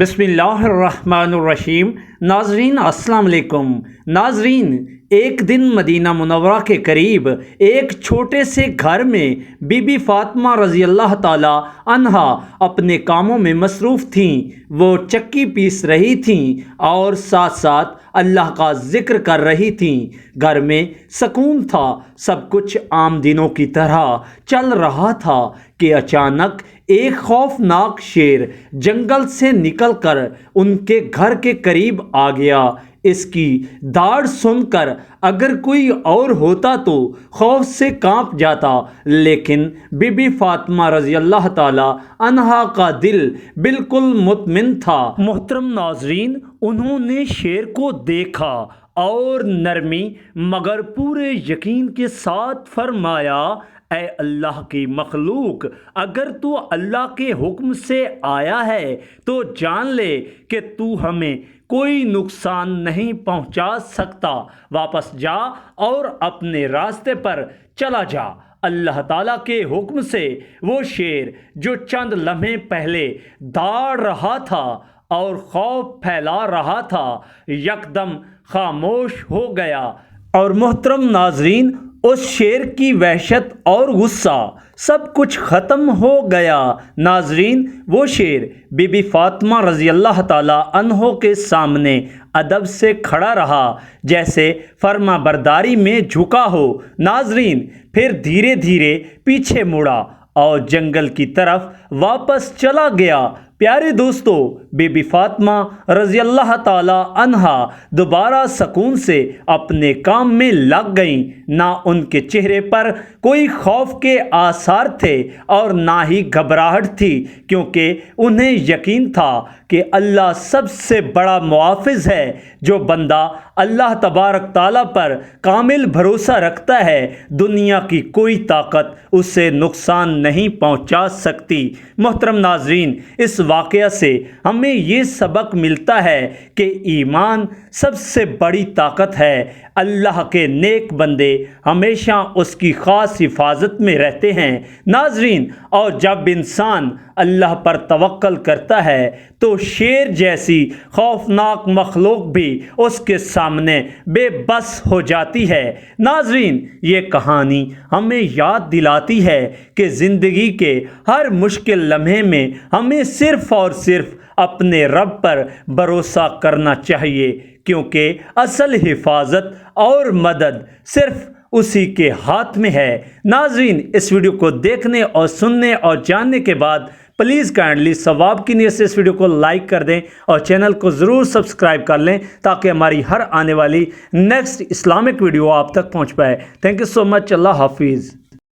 بسم اللہ الرحمن الرحیم۔ ناظرین السلام علیکم۔ ناظرین، ایک دن مدینہ منورہ کے قریب ایک چھوٹے سے گھر میں بی بی فاطمہ رضی اللہ تعالی عنہا اپنے کاموں میں مصروف تھیں۔ وہ چکی پیس رہی تھیں اور ساتھ ساتھ اللہ کا ذکر کر رہی تھیں۔ گھر میں سکون تھا، سب کچھ عام دنوں کی طرح چل رہا تھا کہ اچانک ایک خوفناک شیر جنگل سے نکل کر ان کے گھر کے قریب آ گیا۔ اس کی داڑھ سن کر اگر کوئی اور ہوتا تو خوف سے کانپ جاتا، لیکن بی بی فاطمہ رضی اللہ تعالی عنہا کا دل بالکل مطمئن تھا۔ محترم ناظرین، انہوں نے شیر کو دیکھا اور نرمی مگر پورے یقین کے ساتھ فرمایا، اے اللہ کی مخلوق، اگر تو اللہ کے حکم سے آیا ہے تو جان لے کہ تو ہمیں کوئی نقصان نہیں پہنچا سکتا۔ واپس جا اور اپنے راستے پر چلا جا۔ اللہ تعالیٰ کے حکم سے وہ شیر جو چند لمحے پہلے داڑ رہا تھا اور خوف پھیلا رہا تھا، یکدم خاموش ہو گیا۔ اور محترم ناظرین، اس شیر کی وحشت اور غصہ سب کچھ ختم ہو گیا۔ ناظرین، وہ شیر بی بی فاطمہ رضی اللہ تعالی عنہ کے سامنے ادب سے کھڑا رہا، جیسے فرما برداری میں جھکا ہو۔ ناظرین، پھر دھیرے دھیرے پیچھے مڑا اور جنگل کی طرف واپس چلا گیا۔ پیارے دوستو، بی بی فاطمہ رضی اللہ تعالی عنہا دوبارہ سکون سے اپنے کام میں لگ گئیں۔ نہ ان کے چہرے پر کوئی خوف کے آثار تھے اور نہ ہی گھبراہٹ تھی، کیونکہ انہیں یقین تھا کہ اللہ سب سے بڑا محافظ ہے۔ جو بندہ اللہ تبارک تعالیٰ پر کامل بھروسہ رکھتا ہے، دنیا کی کوئی طاقت اسے نقصان نہیں پہنچا سکتی۔ محترم ناظرین، اس واقعہ سے ہمیں یہ سبق ملتا ہے کہ ایمان سب سے بڑی طاقت ہے۔ اللہ کے نیک بندے ہمیشہ اس کی خاص حفاظت میں رہتے ہیں۔ ناظرین، اور جب انسان اللہ پر توکل کرتا ہے تو شیر جیسی خوفناک مخلوق بھی اس کے سامنے بے بس ہو جاتی ہے۔ ناظرین، یہ کہانی ہمیں یاد دلاتی ہے کہ زندگی کے ہر مشکل لمحے میں ہمیں صرف اور صرف اپنے رب پر بھروسہ کرنا چاہیے، کیونکہ اصل حفاظت اور مدد صرف اسی کے ہاتھ میں ہے۔ ناظرین، اس ویڈیو کو دیکھنے اور سننے اور جاننے کے بعد پلیز کائنڈلی ثواب کی نیت سے اس ویڈیو کو لائک کر دیں اور چینل کو ضرور سبسکرائب کر لیں تاکہ ہماری ہر آنے والی نیکسٹ اسلامک ویڈیو آپ تک پہنچ پائے۔ تھینک یو سو مچ۔ اللہ حافظ۔